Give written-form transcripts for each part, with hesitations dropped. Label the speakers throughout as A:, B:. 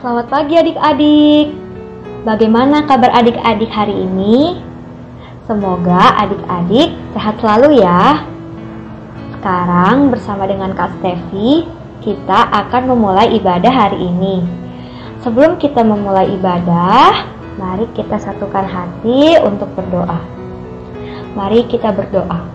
A: Selamat pagi adik-adik. Bagaimana kabar adik-adik hari ini? Semoga adik-adik sehat selalu ya. Sekarang bersama dengan Kak Stevi, kita akan memulai ibadah hari ini. Sebelum kita memulai ibadah, mari kita satukan hati untuk berdoa. Mari kita berdoa.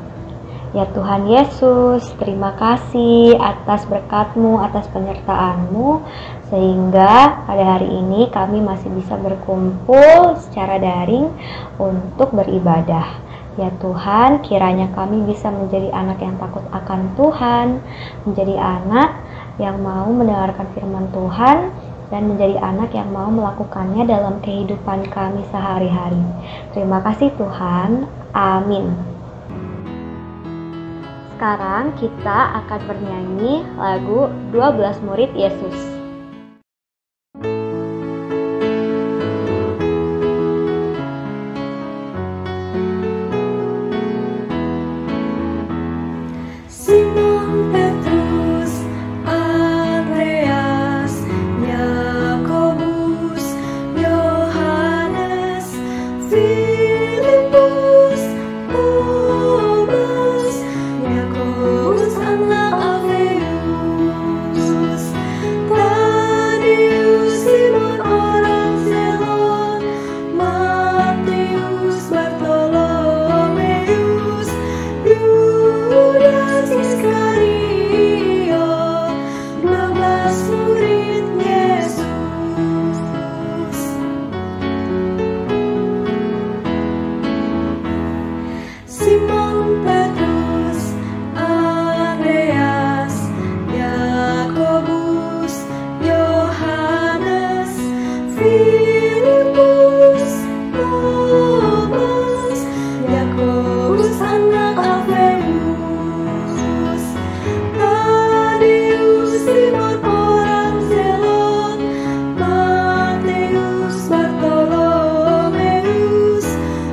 A: Ya Tuhan Yesus, terima kasih atas berkat-Mu, atas penyertaan-Mu, sehingga pada hari ini kami masih bisa berkumpul secara daring untuk beribadah. Ya Tuhan, kiranya kami bisa menjadi anak yang takut akan Tuhan, menjadi anak yang mau mendengarkan firman Tuhan, dan menjadi anak yang mau melakukannya dalam kehidupan kami sehari-hari. Terima kasih Tuhan, amin. Sekarang kita akan bernyanyi lagu 12 Murid Yesus.
B: Simon Petrus, Andreas, Yakobus, Yohanes, Filipus, Thomas, Yakobus anak Alfeus, Tadius, Simon orang Zelon, Matius, Bartolomeus, Yudas Iskariot, 12 murid Yesus. Simon Petrus, Andreas, Yakobus, Yohanes, Filipus, Thomas, Yakobus anak Alfeus, Tadius, Simon orang Zelon, Matius, Bartolomeus,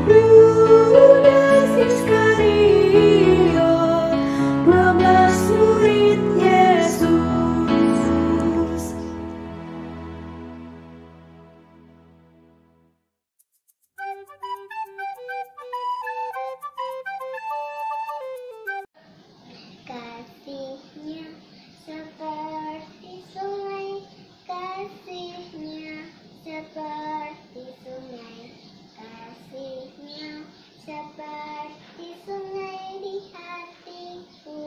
B: Yudas Iskariot, 12 murid Yesus.
C: Kasihnya seperti sungai, kasihnya seperti sungai, kasihnya seperti sungai di hatiku,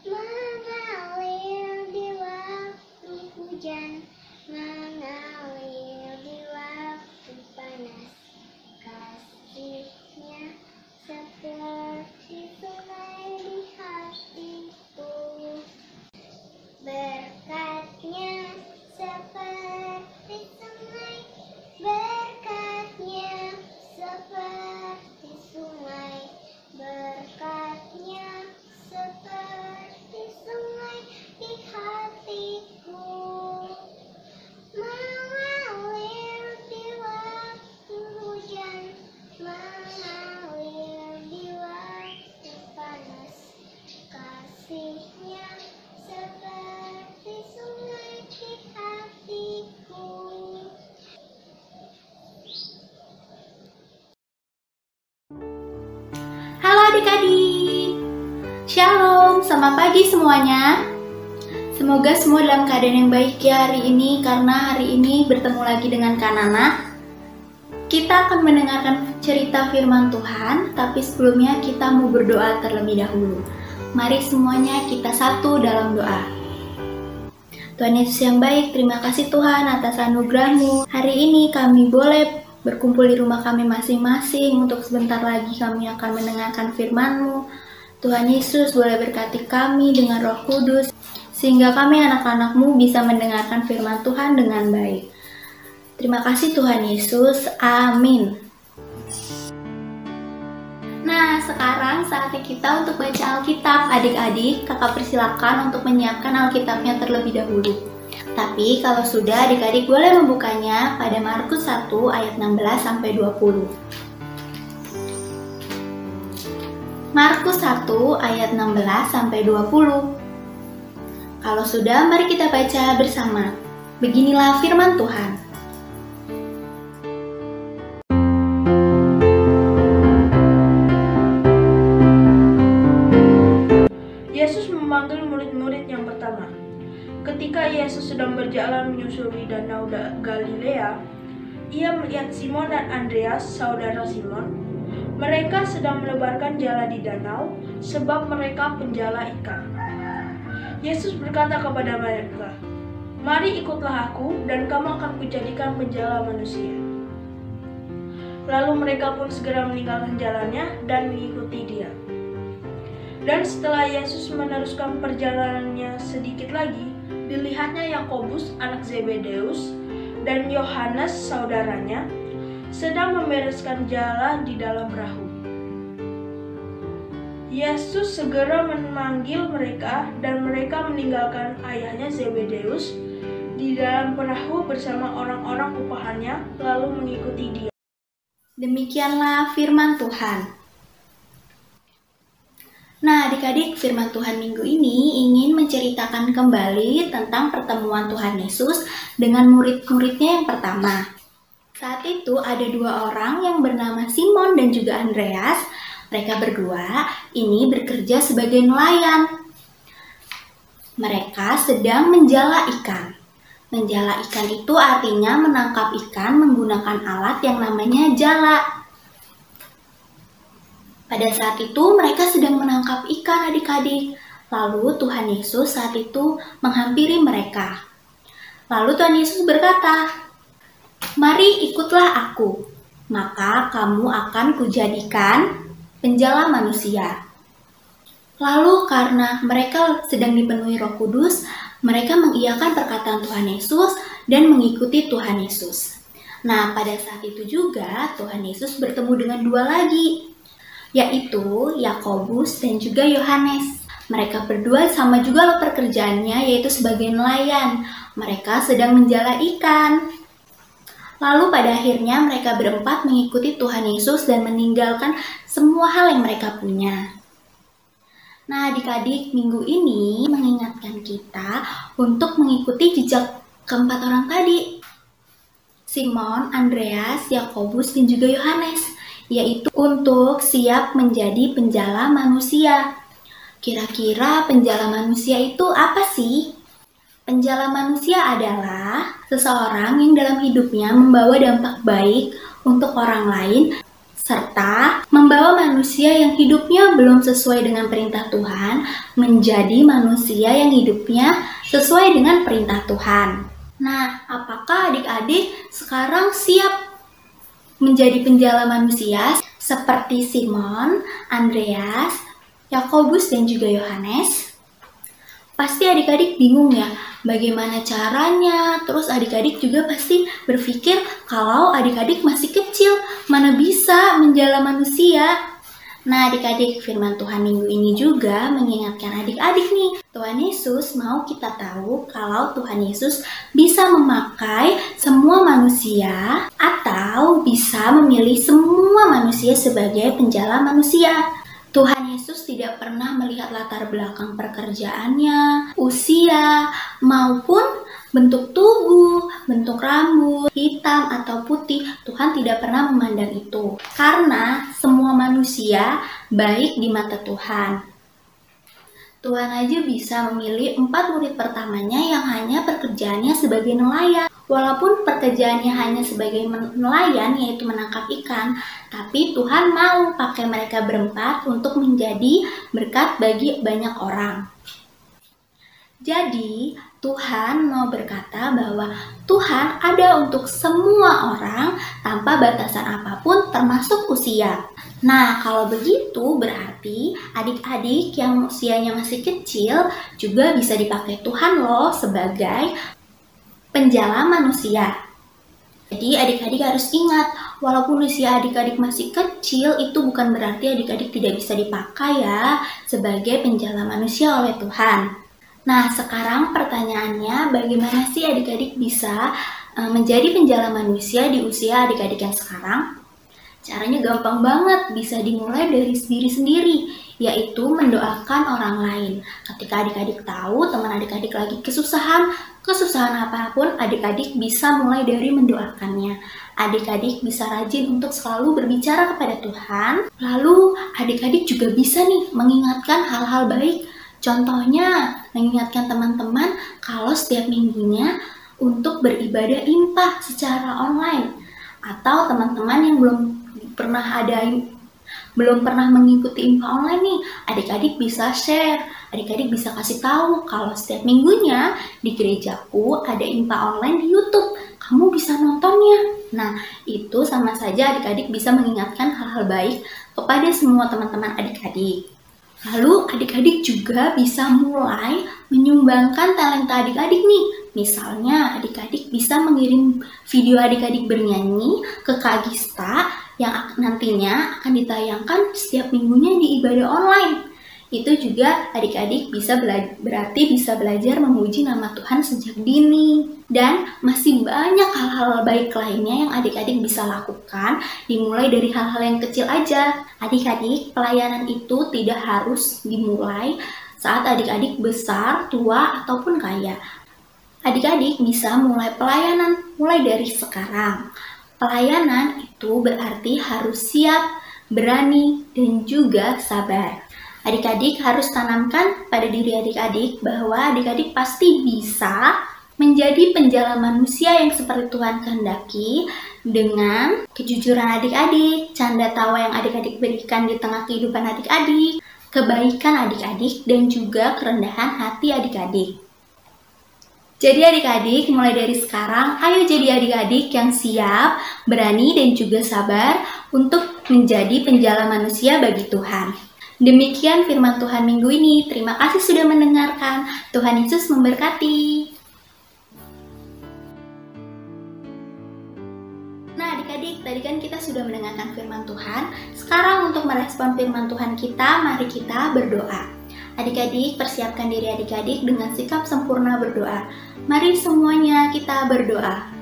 C: mengalir di waktu hujan, mengalir di waktu panas, kasihnya seperti sungai di hatiku, berkatnya seperti sungai, berkatnya seperti sungai, berkatnya seperti sungai di hatiku, mengalir di waktu hujan, mengalir di waktu panas, kasihnya seperti sungai di hatiku.
D: Halo adik-adik, Shalom, selamat pagi semuanya. Semoga semua dalam keadaan yang baik ya hari ini, karena hari ini bertemu lagi dengan Kak Nana. Kita akan mendengarkan cerita firman Tuhan, tapi sebelumnya kita mau berdoa terlebih dahulu. Mari semuanya kita satu dalam doa. Tuhan Yesus yang baik, terima kasih Tuhan atas anugerah-Mu. Hari ini kami boleh berkumpul di rumah kami masing-masing. Untuk sebentar lagi kami akan mendengarkan firman-Mu. Tuhan Yesus boleh berkati kami dengan Roh Kudus, sehingga kami anak-anak-Mu bisa mendengarkan firman Tuhan dengan baik. Terima kasih Tuhan Yesus, amin. Nah, sekarang saatnya kita untuk baca Alkitab. Adik-adik, kakak persilakan untuk menyiapkan Alkitabnya terlebih dahulu. Tapi kalau sudah, adik-adik boleh membukanya pada Markus 1 ayat 16-20. Markus 1 ayat 16-20. Kalau sudah, mari kita baca bersama. Beginilah firman Tuhan.
E: Yesus memanggil murid-murid yang pertama. Ketika Yesus sedang berjalan menyusuri danau Galilea, ia melihat Simon dan Andreas, saudara Simon. Mereka sedang melebarkan jala di danau, sebab mereka penjala ikan. Yesus berkata kepada mereka, "Mari ikutlah aku, dan kamu akan kujadikan penjala manusia." Lalu mereka pun segera meninggalkan jalannya dan mengikuti dia. Dan setelah Yesus meneruskan perjalanannya sedikit lagi, dilihatnya Yakobus anak Zebedeus dan Yohanes saudaranya sedang membereskan jala di dalam perahu. Yesus segera memanggil mereka dan mereka meninggalkan ayahnya Zebedeus di dalam perahu bersama orang-orang upahannya lalu mengikuti dia.
D: Demikianlah firman Tuhan. Nah, adik-adik, firman Tuhan minggu ini ingin menceritakan kembali tentang pertemuan Tuhan Yesus dengan murid-muridnya yang pertama. Saat itu ada dua orang yang bernama Simon dan juga Andreas. Mereka berdua ini bekerja sebagai nelayan. Mereka sedang menjala ikan. Menjala ikan itu artinya menangkap ikan menggunakan alat yang namanya jala. Pada saat itu mereka sedang menangkap ikan, adik-adik. Lalu Tuhan Yesus saat itu menghampiri mereka. Lalu Tuhan Yesus berkata, "Mari ikutlah aku, maka kamu akan kujadikan penjala manusia." Lalu karena mereka sedang dipenuhi Roh Kudus, mereka mengiyakan perkataan Tuhan Yesus dan mengikuti Tuhan Yesus. Nah, pada saat itu juga Tuhan Yesus bertemu dengan dua lagi, yaitu Yakobus dan juga Yohanes. Mereka berdua sama juga loh pekerjaannya, yaitu sebagai nelayan. Mereka sedang menjala ikan. Lalu pada akhirnya mereka berempat mengikuti Tuhan Yesus dan meninggalkan semua hal yang mereka punya. Nah, adik-adik, minggu ini mengingatkan kita untuk mengikuti jejak keempat orang tadi. Simon, Andreas, Yakobus, dan juga Yohanes, yaitu untuk siap menjadi penjala manusia. Kira-kira penjala manusia itu apa sih? Penjala manusia adalah seseorang yang dalam hidupnya membawa dampak baik untuk orang lain, serta membawa manusia yang hidupnya belum sesuai dengan perintah Tuhan menjadi manusia yang hidupnya sesuai dengan perintah Tuhan. Nah, apakah adik-adik sekarang siap menjadi penjala manusia seperti Simon, Andreas, Yakobus, dan juga Yohanes? Pasti adik-adik bingung ya, bagaimana caranya? Terus adik-adik juga pasti berpikir kalau adik-adik masih kecil, mana bisa menjala manusia? Nah, adik-adik, firman Tuhan minggu ini juga mengingatkan adik-adik nih. Tuhan Yesus mau kita tahu kalau Tuhan Yesus bisa memakai semua manusia atau bisa memilih semua manusia sebagai penjala manusia. Tuhan Yesus tidak pernah melihat latar belakang pekerjaannya, usia, maupun bentuk tubuh, bentuk rambut, hitam atau putih. Tuhan tidak pernah memandang itu. Karena semua manusia baik di mata Tuhan. Tuhan aja bisa memilih 4 murid pertamanya yang hanya pekerjaannya sebagai nelayan. Walaupun pekerjaannya hanya sebagai nelayan, yaitu menangkap ikan, tapi Tuhan mau pakai mereka berempat untuk menjadi berkat bagi banyak orang. Jadi, Tuhan mau berkata bahwa Tuhan ada untuk semua orang tanpa batasan apapun termasuk usia. Nah, kalau begitu berarti adik-adik yang usianya masih kecil juga bisa dipakai Tuhan loh sebagai penjala manusia. Jadi adik-adik harus ingat, walaupun usia adik-adik masih kecil, itu bukan berarti adik-adik tidak bisa dipakai ya sebagai penjala manusia oleh Tuhan. Nah, sekarang pertanyaannya, bagaimana sih adik-adik bisa menjadi penjala manusia di usia adik-adik yang sekarang? Caranya gampang banget, bisa dimulai dari diri sendiri. yaitu mendoakan orang lain. Ketika adik-adik tahu teman adik-adik lagi kesusahan apapun, adik-adik bisa mulai dari mendoakannya. Adik-adik bisa rajin untuk selalu berbicara kepada Tuhan. Lalu adik-adik juga bisa nih mengingatkan hal-hal baik. Contohnya mengingatkan teman-teman kalau setiap minggunya untuk beribadah IMPA secara online. Atau teman-teman yang belum pernah mengikuti IMPA online nih, adik-adik bisa share, adik-adik bisa kasih tahu kalau setiap minggunya di gerejaku ada IMPA online di YouTube, kamu bisa nontonnya. Nah, itu sama saja adik-adik bisa mengingatkan hal-hal baik kepada semua teman-teman adik-adik. Lalu adik-adik juga bisa mulai menyumbangkan talenta adik-adik nih. Misalnya adik-adik bisa mengirim video adik-adik bernyanyi ke Kak Gista yang nantinya akan ditayangkan setiap minggunya di ibadah online. Itu juga adik-adik bisa belajar memuji nama Tuhan sejak dini. Dan masih banyak hal-hal baik lainnya yang adik-adik bisa lakukan, dimulai dari hal-hal yang kecil aja. Adik-adik, pelayanan itu tidak harus dimulai saat adik-adik besar, tua, ataupun kaya. Adik-adik bisa mulai pelayanan mulai dari sekarang. Pelayanan itu berarti harus siap, berani, dan juga sabar. Adik-adik harus tanamkan pada diri adik-adik bahwa adik-adik pasti bisa menjadi penjala manusia yang seperti Tuhan kehendaki dengan kejujuran adik-adik, canda tawa yang adik-adik berikan di tengah kehidupan adik-adik, kebaikan adik-adik, dan juga kerendahan hati adik-adik. Jadi adik-adik, mulai dari sekarang, ayo jadi adik-adik yang siap, berani, dan juga sabar untuk menjadi penjala manusia bagi Tuhan. Demikian firman Tuhan minggu ini. Terima kasih sudah mendengarkan. Tuhan Yesus memberkati. Nah adik-adik, tadi kan kita sudah mendengarkan firman Tuhan. Sekarang untuk merespon firman Tuhan kita, mari kita berdoa. Adik-adik, persiapkan diri adik-adik dengan sikap sempurna berdoa. Mari semuanya kita berdoa.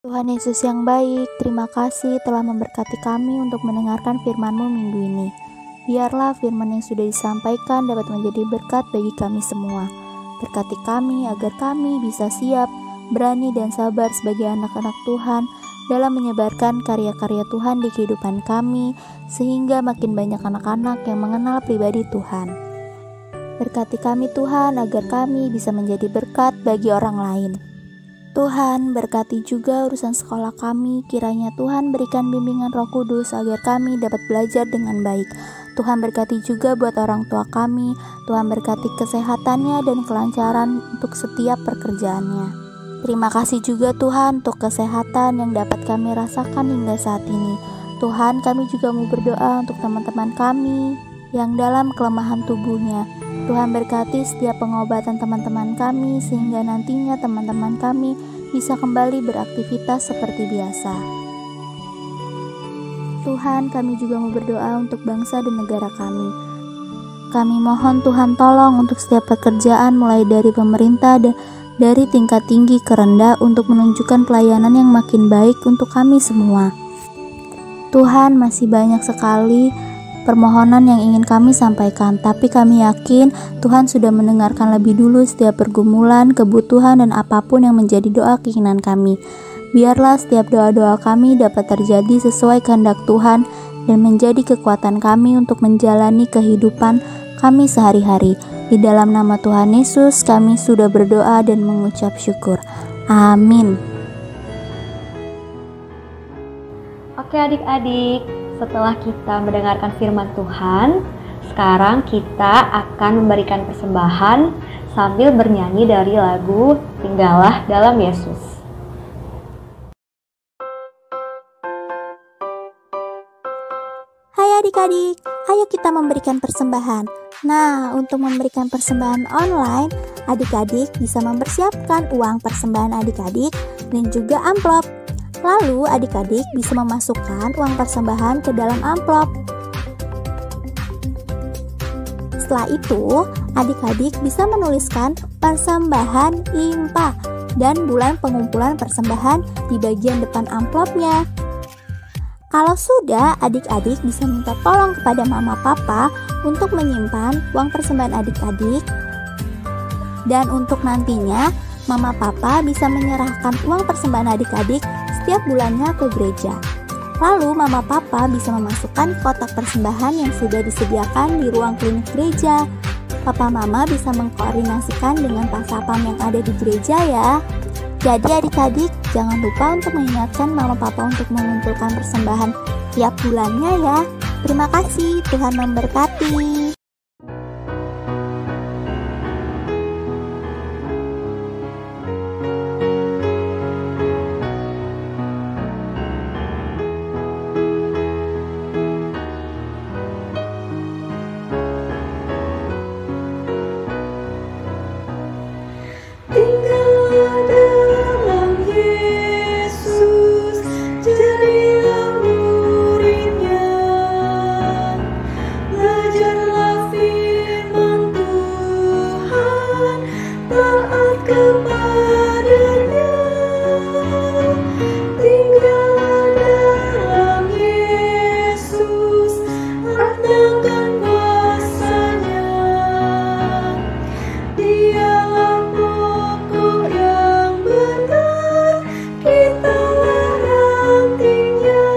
F: Tuhan Yesus yang baik, terima kasih telah memberkati kami untuk mendengarkan firman-Mu minggu ini. Biarlah firman yang sudah disampaikan dapat menjadi berkat bagi kami semua. Berkati kami agar kami bisa siap, berani dan sabar sebagai anak-anak Tuhan dalam menyebarkan karya-karya Tuhan di kehidupan kami, sehingga makin banyak anak-anak yang mengenal pribadi Tuhan. Berkati kami Tuhan agar kami bisa menjadi berkat bagi orang lain. Tuhan, berkati juga urusan sekolah kami, kiranya Tuhan berikan bimbingan Roh Kudus agar kami dapat belajar dengan baik. Tuhan berkati juga buat orang tua kami, Tuhan berkati kesehatannya dan kelancaran untuk setiap pekerjaannya. Terima kasih juga Tuhan untuk kesehatan yang dapat kami rasakan hingga saat ini. Tuhan, kami juga mau berdoa untuk teman-teman kami yang dalam kelemahan tubuhnya. Tuhan berkati setiap pengobatan teman-teman kami sehingga nantinya teman-teman kami bisa kembali beraktivitas seperti biasa. Tuhan, kami juga mau berdoa untuk bangsa dan negara kami. Kami mohon Tuhan tolong untuk setiap pekerjaan mulai dari pemerintah dan dari tingkat tinggi ke rendah untuk menunjukkan pelayanan yang makin baik untuk kami semua. Tuhan, masih banyak sekali permohonan yang ingin kami sampaikan, tapi kami yakin Tuhan sudah mendengarkan lebih dulu setiap pergumulan, kebutuhan, dan apapun yang menjadi doa keinginan kami. Biarlah setiap doa-doa kami dapat terjadi sesuai kehendak Tuhan dan menjadi kekuatan kami untuk menjalani kehidupan kami sehari-hari. Di dalam nama Tuhan Yesus kami sudah berdoa dan mengucap syukur. Amin.
A: Oke adik-adik, setelah kita mendengarkan firman Tuhan, sekarang kita akan memberikan persembahan sambil bernyanyi dari lagu Tinggallah Dalam Yesus.
F: Hai adik-adik, ayo kita memberikan persembahan. Nah, untuk memberikan persembahan online, adik-adik bisa mempersiapkan uang persembahan adik-adik dan juga amplop. Lalu adik-adik bisa memasukkan uang persembahan ke dalam amplop. Setelah itu, adik-adik bisa menuliskan persembahan IMPA dan bulan pengumpulan persembahan di bagian depan amplopnya. Kalau sudah, adik-adik bisa minta tolong kepada mama papa untuk menyimpan uang persembahan adik-adik. Dan untuk nantinya, mama papa bisa menyerahkan uang persembahan adik-adik setiap bulannya ke gereja. Lalu mama papa bisa memasukkan kotak persembahan yang sudah disediakan di ruang klinik gereja. Papa mama bisa mengkoordinasikan dengan pasapam yang ada di gereja ya. Jadi adik-adik jangan lupa untuk mengingatkan mama papa untuk mengumpulkan persembahan tiap bulannya ya. Terima kasih, Tuhan memberkati.
B: Tinggallah dalam Yesus, jadilah murid-Nya. Belajarlah firman Tuhan, taat kepada-Nya. Tinggallah dalam Yesus, andalkan kuasa-Nya. Dialah pokok yang benar, kitalah rantingnya.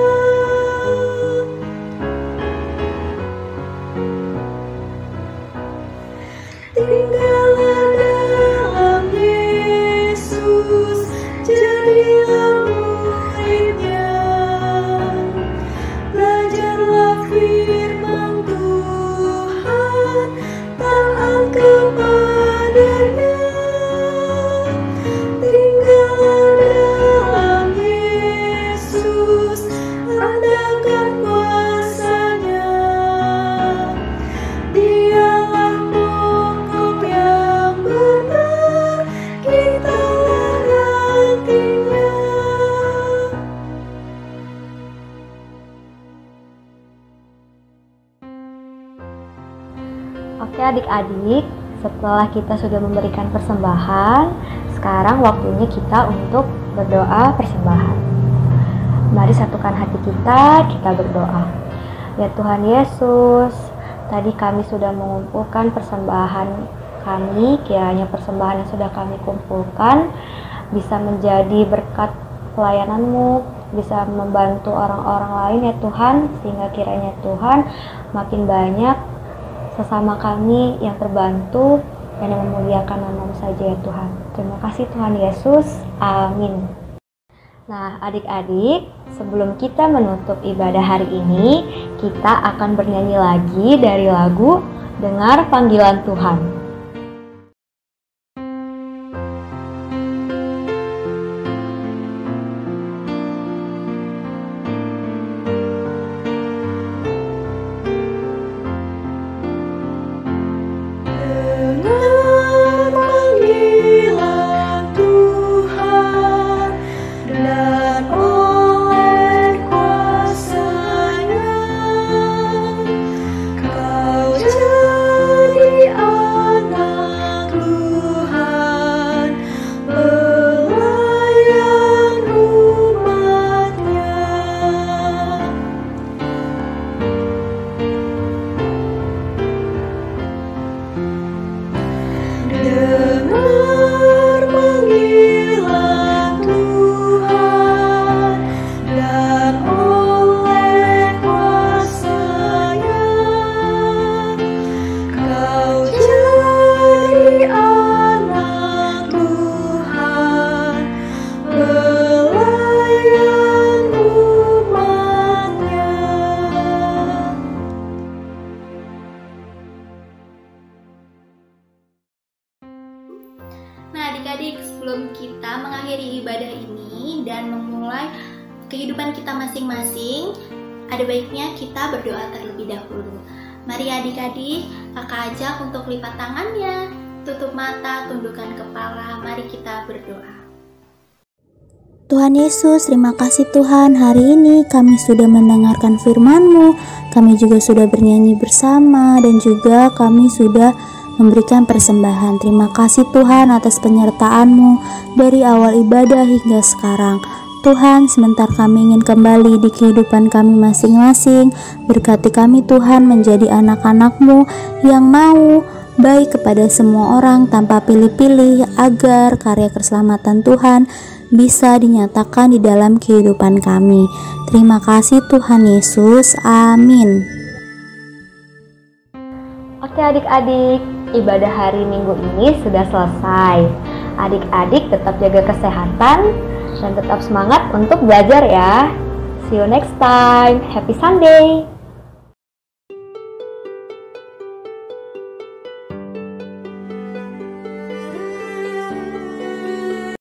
B: Tinggallah dalam Yesus, jadilah murid-Nya. Belajarlah firman Tuhan, taat kepada-Nya. Tinggallah dalam Yesus, andalkan kuasa-Nya. Dialah pokok yang benar, kitalah rantingnya.
A: Oke adik-adik, setelah kita sudah memberikan persembahan, sekarang waktunya kita untuk berdoa persembahan. Mari satukan hati kita berdoa. Ya Tuhan Yesus, tadi kami sudah mengumpulkan persembahan kami, kiranya persembahan yang sudah kami kumpulkan bisa menjadi berkat pelayanan-Mu, bisa membantu orang-orang lain ya Tuhan, sehingga kiranya Tuhan makin banyak sesama kami yang terbantu dan yang memuliakan nama-Mu saja ya Tuhan. Terima kasih Tuhan Yesus. Amin. Nah adik-adik, sebelum kita menutup ibadah hari ini, kita akan bernyanyi lagi dari lagu Dengar Panggilan Tuhan.
B: Dengar panggilan Tuhan, dan oleh kuasa-Nya kau jadi anak Tuhan, pelayan umat-Nya. Dengar panggilan Tuhan, dan oleh kuasa-Nya kau jadi anak Tuhan, pelayan umat-Nya.
D: Nah adik-adik, sebelum kita mengakhiri ibadah ini dan memulai kehidupan kita masing-masing, ada baiknya kita berdoa terlebih dahulu. Mari adik-adik, kakak ajak untuk lipat tangannya, tutup mata, tundukkan kepala, mari kita berdoa.
F: Tuhan Yesus, terima kasih Tuhan, hari ini kami sudah mendengarkan firman-Mu, kami juga sudah bernyanyi bersama, dan juga kami sudah memberikan persembahan. Terima kasih Tuhan atas penyertaan-Mu dari awal ibadah hingga sekarang. Tuhan, sebentar kami ingin kembali di kehidupan kami masing-masing. Berkati kami Tuhan menjadi anak-anak-Mu yang mau baik kepada semua orang tanpa pilih-pilih, agar karya keselamatan Tuhan bisa dinyatakan di dalam kehidupan kami. Terima kasih Tuhan Yesus, amin.
A: Oke adik-adik, ibadah hari Minggu ini sudah selesai. Adik-adik tetap jaga kesehatan dan tetap semangat untuk belajar ya. See you next time. Happy Sunday.